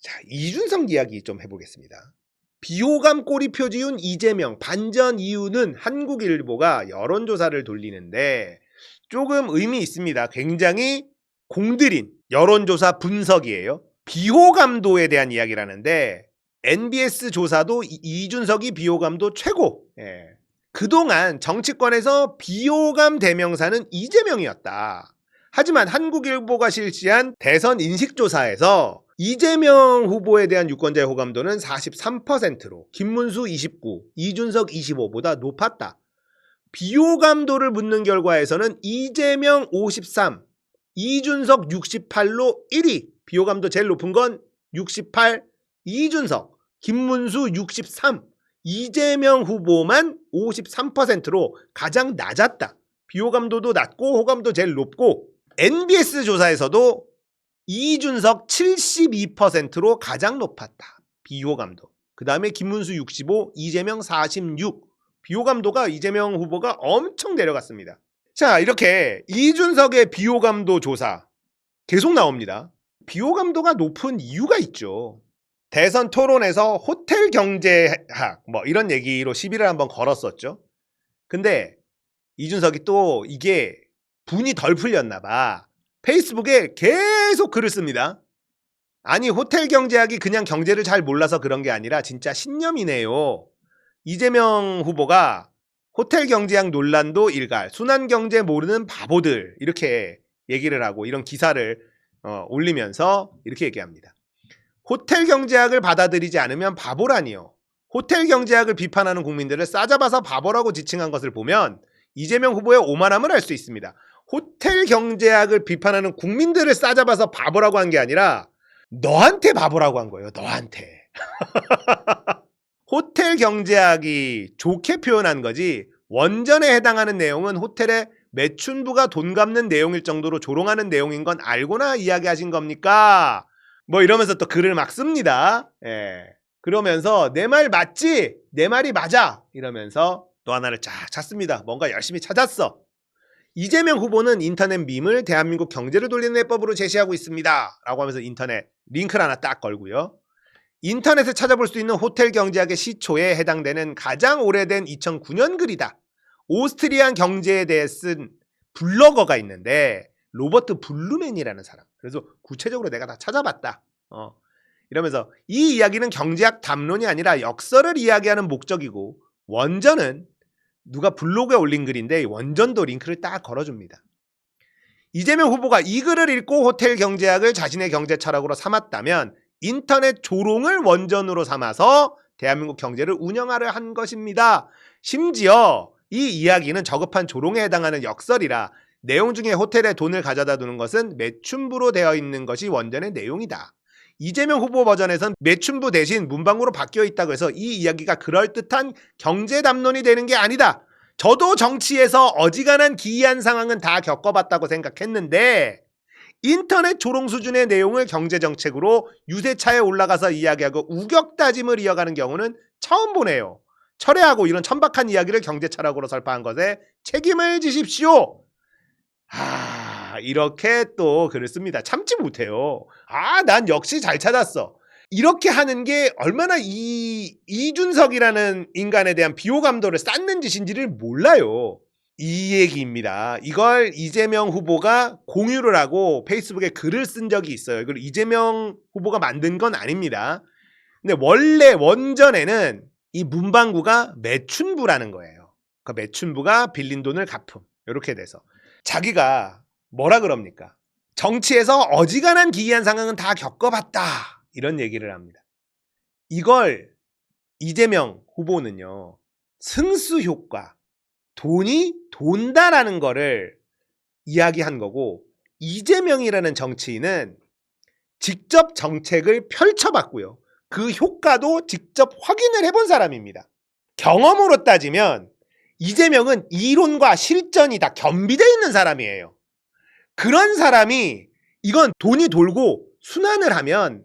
자, 이준석 이야기 좀 해보겠습니다. 비호감 꼬리표 지운 이재명 반전 이유는 한국일보가 여론조사를 돌리는데 조금 의미 있습니다. 굉장히 공들인 여론조사 분석이에요. 비호감도에 대한 이야기라는데 NBS 조사도 이준석이 비호감도 최고. 그동안 정치권에서 비호감 대명사는 이재명이었다. 하지만 한국일보가 실시한 대선 인식조사에서 이재명 후보에 대한 유권자의 호감도는 43%로 김문수 29, 이준석 25보다 높았다. 비호감도를 묻는 결과에서는 이재명 53, 이준석 68로 1위. 비호감도 제일 높은 건 68, 이준석, 김문수 63, 이재명 후보만 53%로 가장 낮았다. 비호감도도 낮고 호감도 제일 높고 NBS 조사에서도 이준석 72%로 가장 높았다. 비호감도. 그 다음에 김문수 65, 이재명 46. 비호감도가 이재명 후보가 엄청 내려갔습니다. 자, 이렇게 이준석의 비호감도 조사 계속 나옵니다. 비호감도가 높은 이유가 있죠. 대선 토론에서 호텔 경제학 이런 얘기로 시비를 한번 걸었었죠. 근데 이준석이 또 이게 분이 덜 풀렸나 봐. 페이스북에 계속 글을 씁니다. 아니, 호텔 경제학이 그냥 경제를 잘 몰라서 그런 게 아니라 진짜 신념이네요. 이재명 후보가 호텔 경제학 논란도 일갈, 순환 경제 모르는 바보들 이렇게 얘기를 하고 이런 기사를 올리면서 이렇게 얘기합니다. 호텔 경제학을 받아들이지 않으면 바보라니요. 호텔 경제학을 비판하는 국민들을 싸잡아서 바보라고 지칭한 것을 보면 이재명 후보의 오만함을 알 수 있습니다. 호텔 경제학을 비판하는 국민들을 싸잡아서 바보라고 한 게 아니라 너한테 바보라고 한 거예요. 너한테. 호텔 경제학이 좋게 표현한 거지 원전에 해당하는 내용은 호텔의 매춘부가 돈 갚는 내용일 정도로 조롱하는 내용인 건 알고나 이야기하신 겁니까? 이러면서 또 글을 막 씁니다. 그러면서 내 말 맞지? 내 말이 맞아. 이러면서 또 하나를 쫙 찾습니다. 뭔가 열심히 찾았어. 이재명 후보는 인터넷 밈을 대한민국 경제를 돌리는 해법으로 제시하고 있습니다. 라고 하면서 인터넷 링크를 하나 딱 걸고요. 인터넷에 찾아볼 수 있는 호텔 경제학의 시초에 해당되는 가장 오래된 2009년 글이다. 오스트리안 경제에 대해 쓴 블로거가 있는데 로버트 블루맨이라는 사람. 그래서 구체적으로 내가 다 찾아봤다. 이러면서 이 이야기는 경제학 담론이 아니라 역설을 이야기하는 목적이고 원전은 누가 블로그에 올린 글인데 원전도 링크를 딱 걸어줍니다. 이재명 후보가 이 글을 읽고 호텔 경제학을 자신의 경제 철학으로 삼았다면 인터넷 조롱을 원전으로 삼아서 대한민국 경제를 운영하려 한 것입니다. 심지어 이 이야기는 저급한 조롱에 해당하는 역설이라 내용 중에 호텔에 돈을 가져다 두는 것은 매춘부로 되어 있는 것이 원전의 내용이다. 이재명 후보 버전에선 매춘부 대신 문방구로 바뀌어 있다고 해서 이 이야기가 그럴듯한 경제 담론이 되는 게 아니다. 저도 정치에서 어지간한 기이한 상황은 다 겪어봤다고 생각했는데 인터넷 조롱 수준의 내용을 경제정책으로 유세차에 올라가서 이야기하고 우격다짐을 이어가는 경우는 처음 보네요. 철회하고 이런 천박한 이야기를 경제 철학으로 설파한 것에 책임을 지십시오. 이렇게 또 글을 씁니다. 참지 못해요. 난 역시 잘 찾았어. 이렇게 하는 게 얼마나 이준석이라는 인간에 대한 비호감도를 쌓는 짓인지를 몰라요. 이 얘기입니다. 이걸 이재명 후보가 공유를 하고 페이스북에 글을 쓴 적이 있어요. 이걸 이재명 후보가 만든 건 아닙니다. 근데 원래 원전에는 이 문방구가 매춘부라는 거예요. 그 매춘부가 빌린 돈을 갚음. 이렇게 돼서 자기가 뭐라 그럽니까? 정치에서 어지간한 기이한 상황은 다 겪어봤다. 이런 얘기를 합니다. 이걸 이재명 후보는요. 승수 효과, 돈이 돈다라는 거를 이야기한 거고 이재명이라는 정치인은 직접 정책을 펼쳐봤고요. 그 효과도 직접 확인을 해본 사람입니다. 경험으로 따지면 이재명은 이론과 실전이 다 겸비되어 있는 사람이에요. 그런 사람이 이건 돈이 돌고 순환을 하면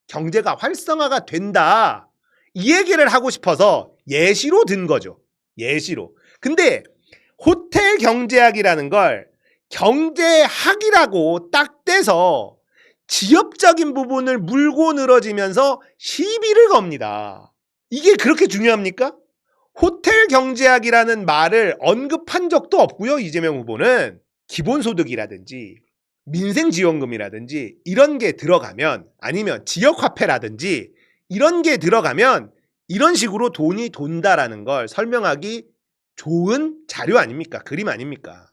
경제가 활성화가 된다. 이 얘기를 하고 싶어서 예시로 든 거죠. 예시로. 근데 호텔 경제학이라는 걸 경제학이라고 딱 떼서 지엽적인 부분을 물고 늘어지면서 시비를 겁니다. 이게 그렇게 중요합니까? 호텔 경제학이라는 말을 언급한 적도 없고요. 이재명 후보는 기본소득이라든지 민생지원금이라든지 이런 게 들어가면, 아니면 지역화폐라든지 이런 게 들어가면 이런 식으로 돈이 돈다라는 걸 설명하기 좋은 자료 아닙니까? 그림 아닙니까?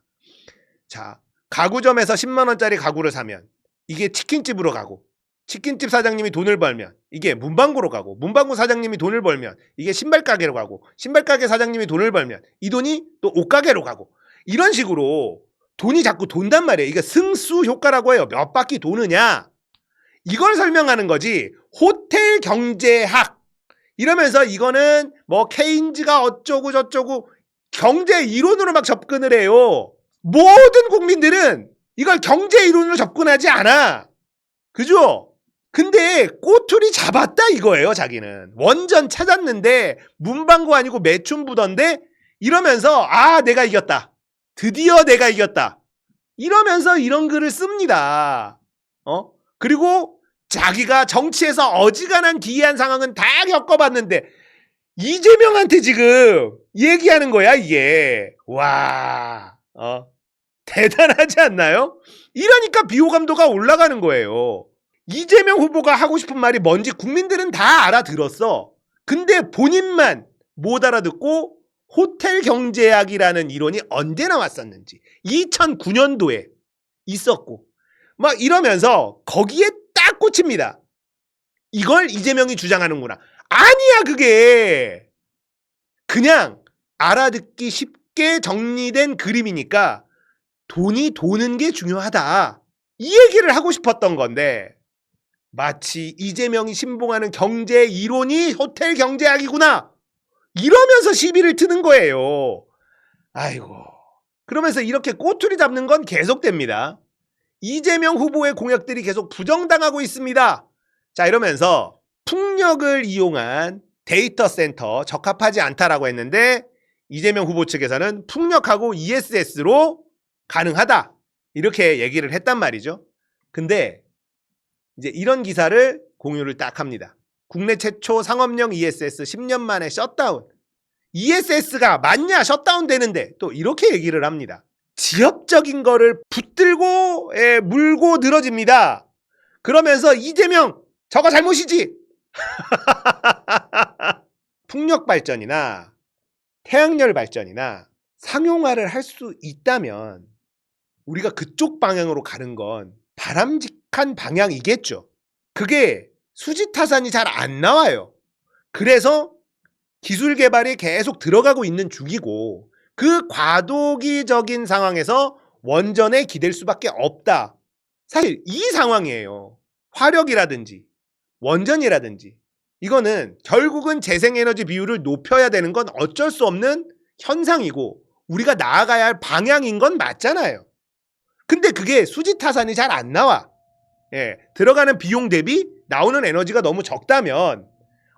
자, 가구점에서 10만 원짜리 가구를 사면 이게 치킨집으로 가고, 치킨집 사장님이 돈을 벌면 이게 문방구로 가고, 문방구 사장님이 돈을 벌면 이게 신발가게로 가고, 신발가게 사장님이 돈을 벌면 이 돈이 또 옷가게로 가고, 이런 식으로 돈이 자꾸 돈단 말이에요. 이게 승수 효과라고 해요. 몇 바퀴 도느냐, 이걸 설명하는 거지. 호텔 경제학 이러면서 이거는 뭐 케인즈가 어쩌고 저쩌고 경제 이론으로 막 접근을 해요. 모든 국민들은 이걸 경제 이론으로 접근하지 않아. 그죠? 근데 꼬투리 잡았다 이거예요. 자기는 원전 찾았는데 문방구 아니고 매춘부던데 이러면서 내가 이겼다, 드디어 내가 이겼다, 이러면서 이런 글을 씁니다. 그리고 자기가 정치에서 어지간한 기이한 상황은 다 겪어봤는데 이재명한테 지금 얘기하는 거야 이게. 와, 대단하지 않나요? 이러니까 비호감도가 올라가는 거예요. 이재명 후보가 하고 싶은 말이 뭔지 국민들은 다 알아들었어. 근데 본인만 못 알아듣고 호텔 경제학이라는 이론이 언제 나왔었는지 2009년도에 있었고 막 이러면서 거기에 딱 꽂힙니다. 이걸 이재명이 주장하는구나. 아니야, 그게 그냥 알아듣기 쉽게 정리된 그림이니까 돈이 도는 게 중요하다, 이 얘기를 하고 싶었던 건데 마치 이재명이 신봉하는 경제 이론이 호텔 경제학이구나 이러면서 시비를 트는 거예요. 아이고. 그러면서 이렇게 꼬투리 잡는 건 계속됩니다. 이재명 후보의 공약들이 계속 부정당하고 있습니다. 자, 이러면서 풍력을 이용한 데이터 센터 적합하지 않다라고 했는데 이재명 후보 측에서는 풍력하고 ESS로 가능하다, 이렇게 얘기를 했단 말이죠. 근데 이제 이런 기사를 공유를 딱 합니다. 국내 최초 상업용 ESS 10년 만에 셧다운. ESS가 맞냐, 셧다운 되는데, 또 이렇게 얘기를 합니다. 지엽적인 거를 붙들고 물고 늘어집니다. 그러면서 이재명 저거 잘못이지. 풍력 발전이나 태양열 발전이나 상용화를 할 수 있다면 우리가 그쪽 방향으로 가는 건 바람직한 방향이겠죠. 그게 수지타산이 잘 안 나와요. 그래서 기술 개발이 계속 들어가고 있는 중이고, 그 과도기적인 상황에서 원전에 기댈 수밖에 없다. 사실 이 상황이에요. 화력이라든지 원전이라든지 이거는 결국은 재생에너지 비율을 높여야 되는 건 어쩔 수 없는 현상이고 우리가 나아가야 할 방향인 건 맞잖아요. 근데 그게 수지타산이 잘 안 나와. 들어가는 비용 대비 나오는 에너지가 너무 적다면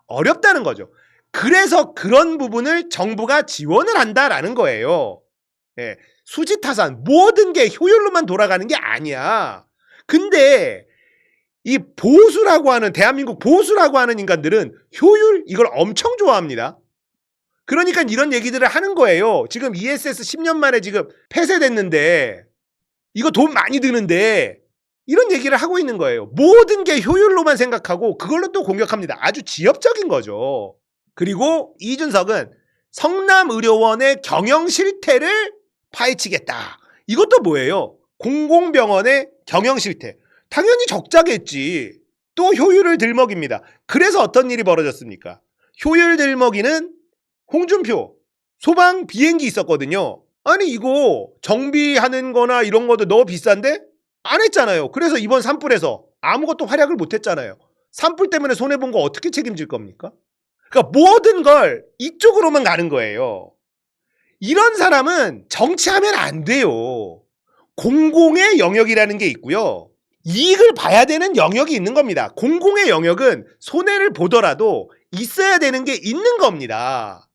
어렵다는 거죠. 그래서 그런 부분을 정부가 지원을 한다라는 거예요. 수지타산, 모든 게 효율로만 돌아가는 게 아니야. 근데 이 보수라고 하는, 대한민국 보수라고 하는 인간들은 효율, 이걸 엄청 좋아합니다. 그러니까 이런 얘기들을 하는 거예요. 지금 ESS 10년 만에 지금 폐쇄됐는데 이거 돈 많이 드는데 이런 얘기를 하고 있는 거예요. 모든 게 효율로만 생각하고 그걸로 또 공격합니다. 아주 지엽적인 거죠. 그리고 이준석은 성남의료원의 경영 실태를 파헤치겠다. 이것도 뭐예요? 공공병원의 경영 실태. 당연히 적자겠지. 또 효율을 들먹입니다. 그래서 어떤 일이 벌어졌습니까? 효율 들먹이는 홍준표 소방 비행기 있었거든요. 아니 이거 정비하는 거나 이런 것도 너무 비싼데 안 했잖아요. 그래서 이번 산불에서 아무것도 활약을 못 했잖아요. 산불 때문에 손해본 거 어떻게 책임질 겁니까? 그러니까 모든 걸 이쪽으로만 가는 거예요. 이런 사람은 정치하면 안 돼요. 공공의 영역이라는 게 있고요. 이익을 봐야 되는 영역이 있는 겁니다. 공공의 영역은 손해를 보더라도 있어야 되는 게 있는 겁니다.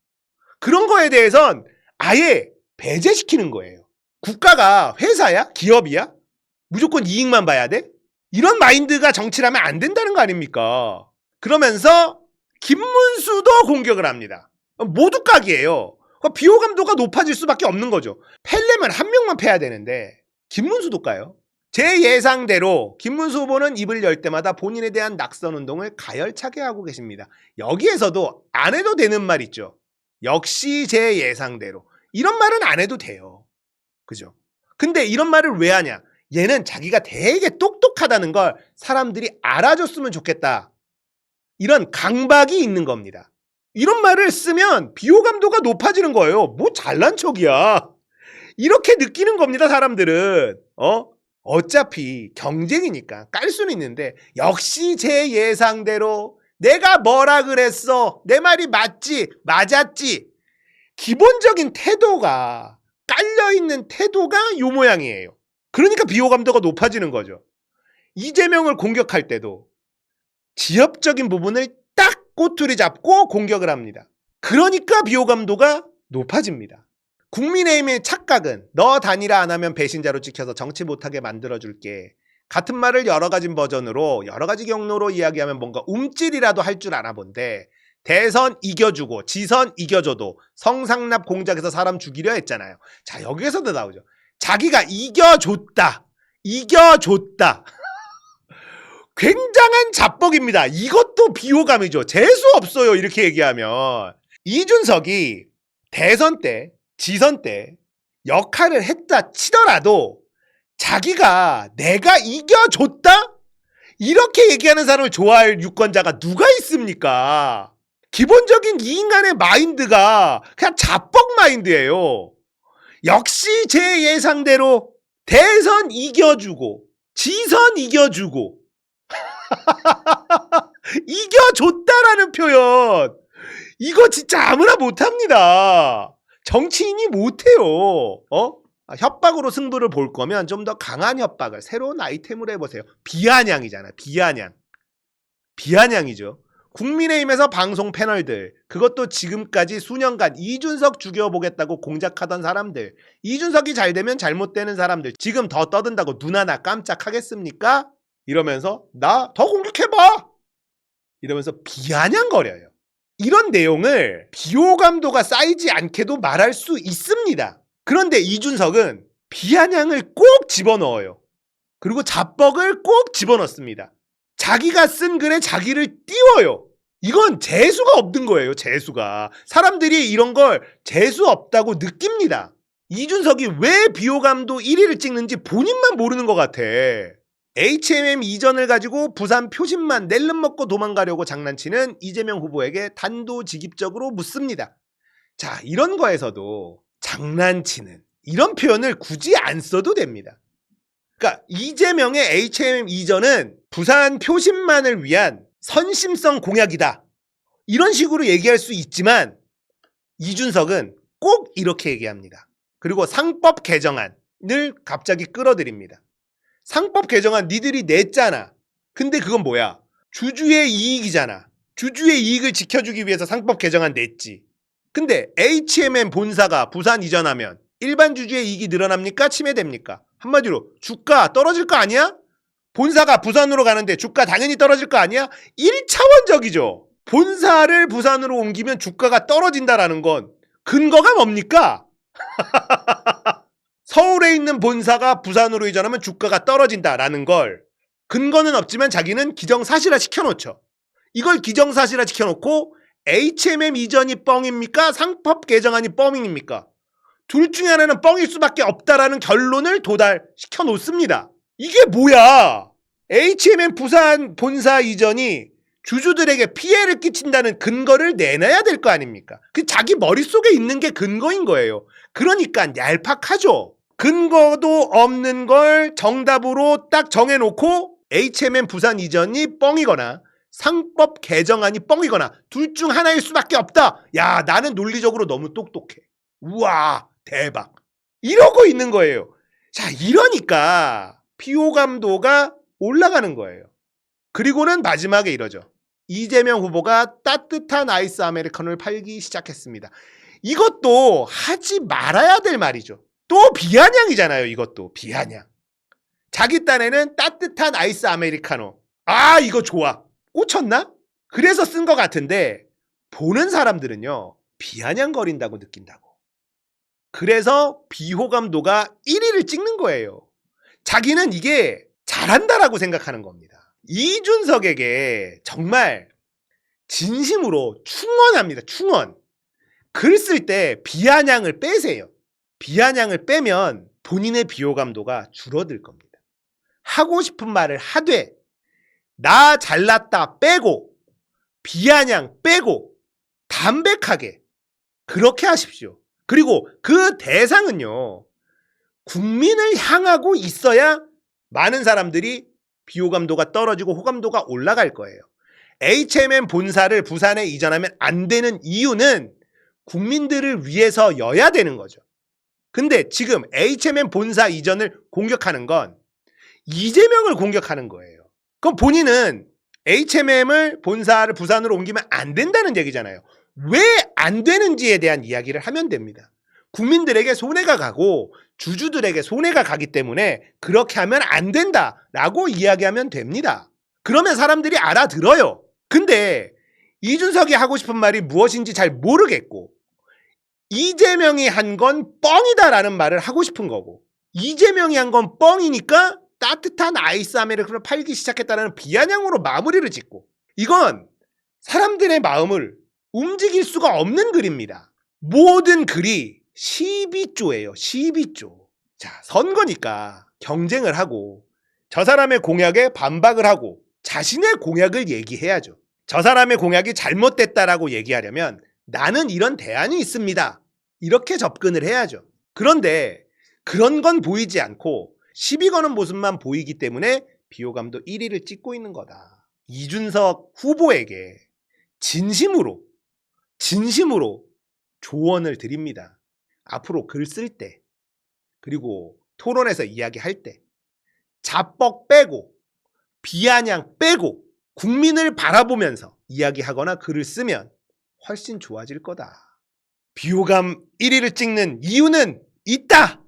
그런 거에 대해선 아예 배제시키는 거예요. 국가가 회사야? 기업이야? 무조건 이익만 봐야 돼? 이런 마인드가 정치라면 안 된다는 거 아닙니까? 그러면서 김문수도 공격을 합니다. 모두 각이에요. 비호감도가 높아질 수밖에 없는 거죠. 팰려면 한 명만 패야 되는데 김문수도 까요? 제 예상대로 김문수 후보는 입을 열 때마다 본인에 대한 낙선운동을 가열차게 하고 계십니다. 여기에서도 안 해도 되는 말 있죠. 역시 제 예상대로. 이런 말은 안 해도 돼요. 그죠? 근데 이런 말을 왜 하냐? 얘는 자기가 되게 똑똑하다는 걸 사람들이 알아줬으면 좋겠다. 이런 강박이 있는 겁니다. 이런 말을 쓰면 비호감도가 높아지는 거예요. 뭐 잘난 척이야. 이렇게 느끼는 겁니다, 사람들은. 어차피 경쟁이니까 깔 수는 있는데 역시 제 예상대로 내가 뭐라 그랬어. 내 말이 맞지? 맞았지? 기본적인 태도가 깔려있는 태도가 요 모양이에요. 그러니까 비호감도가 높아지는 거죠. 이재명을 공격할 때도 지엽적인 부분을 딱 꼬투리 잡고 공격을 합니다. 그러니까 비호감도가 높아집니다. 국민의힘의 착각은 너 단일화 안 하면 배신자로 찍혀서 정치 못하게 만들어줄게. 같은 말을 여러 가지 버전으로 여러 가지 경로로 이야기하면 뭔가 움찔이라도 할 줄 아나 본데 대선 이겨주고 지선 이겨줘도 성상납 공작에서 사람 죽이려 했잖아요. 자, 여기에서도 나오죠. 자기가 이겨줬다. 굉장한 자뻑입니다. 이것도 비호감이죠. 재수 없어요. 이렇게 얘기하면. 이준석이 대선 때, 지선 때 역할을 했다 치더라도 자기가 내가 이겨줬다? 이렇게 얘기하는 사람을 좋아할 유권자가 누가 있습니까? 기본적인 이 인간의 마인드가 그냥 자뻑 마인드예요. 역시 제 예상대로 대선 이겨주고 지선 이겨주고 이겨줬다라는 표현 이거 진짜 아무나 못합니다. 정치인이 못해요. 협박으로 승부를 볼 거면 좀 더 강한 협박을 새로운 아이템으로 해보세요. 비아냥이잖아. 비아냥이죠. 국민의힘에서 방송 패널들, 그것도 지금까지 수년간 이준석 죽여보겠다고 공작하던 사람들, 이준석이 잘 되면 잘못되는 사람들, 지금 더 떠든다고 눈 하나 깜짝하겠습니까? 이러면서 나 더 공격해봐! 이러면서 비아냥거려요. 이런 내용을 비호감도가 쌓이지 않게도 말할 수 있습니다. 그런데 이준석은 비아냥을 꼭 집어넣어요. 그리고 자뻑을 꼭 집어넣습니다. 자기가 쓴 글에 자기를 띄워요. 이건 재수가 없는 거예요. 재수가. 사람들이 이런 걸 재수 없다고 느낍니다. 이준석이 왜 비호감도 1위를 찍는지 본인만 모르는 것 같아. HMM 이전을 가지고 부산 표심만 낼름 먹고 도망가려고 장난치는 이재명 후보에게 단도직입적으로 묻습니다. 자, 이런 거에서도 장난치는 이런 표현을 굳이 안 써도 됩니다. 그러니까 이재명의 HMM 이전은 부산 표심만을 위한 선심성 공약이다. 이런 식으로 얘기할 수 있지만 이준석은 꼭 이렇게 얘기합니다. 그리고 상법 개정안을 갑자기 끌어들입니다. 상법 개정안 니들이 냈잖아. 근데 그건 뭐야? 주주의 이익이잖아. 주주의 이익을 지켜주기 위해서 상법 개정안 냈지. 근데 HMM 본사가 부산 이전하면 일반 주주의 이익이 늘어납니까? 침해됩니까? 한마디로 주가 떨어질 거 아니야? 본사가 부산으로 가는데 주가 당연히 떨어질 거 아니야? 1차원적이죠. 본사를 부산으로 옮기면 주가가 떨어진다라는 건 근거가 뭡니까? 서울에 있는 본사가 부산으로 이전하면 주가가 떨어진다라는 걸 근거는 없지만 자기는 기정사실화 시켜놓죠. 이걸 기정사실화 시켜놓고 HMM 이전이 뻥입니까? 상법 개정안이 뻥입니까? 둘 중에 하나는 뻥일 수밖에 없다라는 결론을 도달시켜 놓습니다. 이게 뭐야? HMM 부산 본사 이전이 주주들에게 피해를 끼친다는 근거를 내놔야 될 거 아닙니까? 그 자기 머릿속에 있는 게 근거인 거예요. 그러니까 얄팍하죠. 근거도 없는 걸 정답으로 딱 정해놓고 HMM 부산 이전이 뻥이거나 상법 개정안이 뻥이거나 둘 중 하나일 수밖에 없다. 야, 나는 논리적으로 너무 똑똑해. 우와, 대박. 이러고 있는 거예요. 자, 이러니까 피호감도가 올라가는 거예요. 그리고는 마지막에 이러죠. 이재명 후보가 따뜻한 아이스 아메리카노를 팔기 시작했습니다. 이것도 하지 말아야 될 말이죠. 또 비아냥이잖아요. 이것도 비아냥. 자기 딴에는 따뜻한 아이스 아메리카노. 아, 이거 좋아. 꽂혔나? 그래서 쓴 것 같은데 보는 사람들은요, 비아냥거린다고 느낀다고. 그래서 비호감도가 1위를 찍는 거예요. 자기는 이게 잘한다라고 생각하는 겁니다. 이준석에게 정말 진심으로 충원합니다. 충원. 글 쓸 때 비아냥을 빼세요. 비아냥을 빼면 본인의 비호감도가 줄어들 겁니다. 하고 싶은 말을 하되 나 잘났다 빼고 비아냥 빼고 담백하게 그렇게 하십시오. 그리고 그 대상은요, 국민을 향하고 있어야 많은 사람들이 비호감도가 떨어지고 호감도가 올라갈 거예요. HMM 본사를 부산에 이전하면 안 되는 이유는 국민들을 위해서여야 되는 거죠. 근데 지금 HMM 본사 이전을 공격하는 건 이재명을 공격하는 거예요. 그럼 본인은 HMM을 본사를 부산으로 옮기면 안 된다는 얘기잖아요. 왜 안 되는지에 대한 이야기를 하면 됩니다. 국민들에게 손해가 가고 주주들에게 손해가 가기 때문에 그렇게 하면 안 된다라고 이야기하면 됩니다. 그러면 사람들이 알아들어요. 근데 이준석이 하고 싶은 말이 무엇인지 잘 모르겠고 이재명이 한 건 뻥이다라는 말을 하고 싶은 거고 이재명이 한 건 뻥이니까 따뜻한 아이스 아메리카노를 팔기 시작했다는 비아냥으로 마무리를 짓고 이건 사람들의 마음을 움직일 수가 없는 글입니다. 모든 글이 12조예요. 12조. 자, 선거니까 경쟁을 하고 저 사람의 공약에 반박을 하고 자신의 공약을 얘기해야죠. 저 사람의 공약이 잘못됐다라고 얘기하려면 나는 이런 대안이 있습니다. 이렇게 접근을 해야죠. 그런데 그런 건 보이지 않고 시비 거는 모습만 보이기 때문에 비호감도 1위를 찍고 있는 거다. 이준석 후보에게 진심으로 조언을 드립니다. 앞으로 글 쓸 때 그리고 토론에서 이야기할 때 자뻑 빼고 비아냥 빼고 국민을 바라보면서 이야기하거나 글을 쓰면 훨씬 좋아질 거다. 비호감 1위를 찍는 이유는 있다.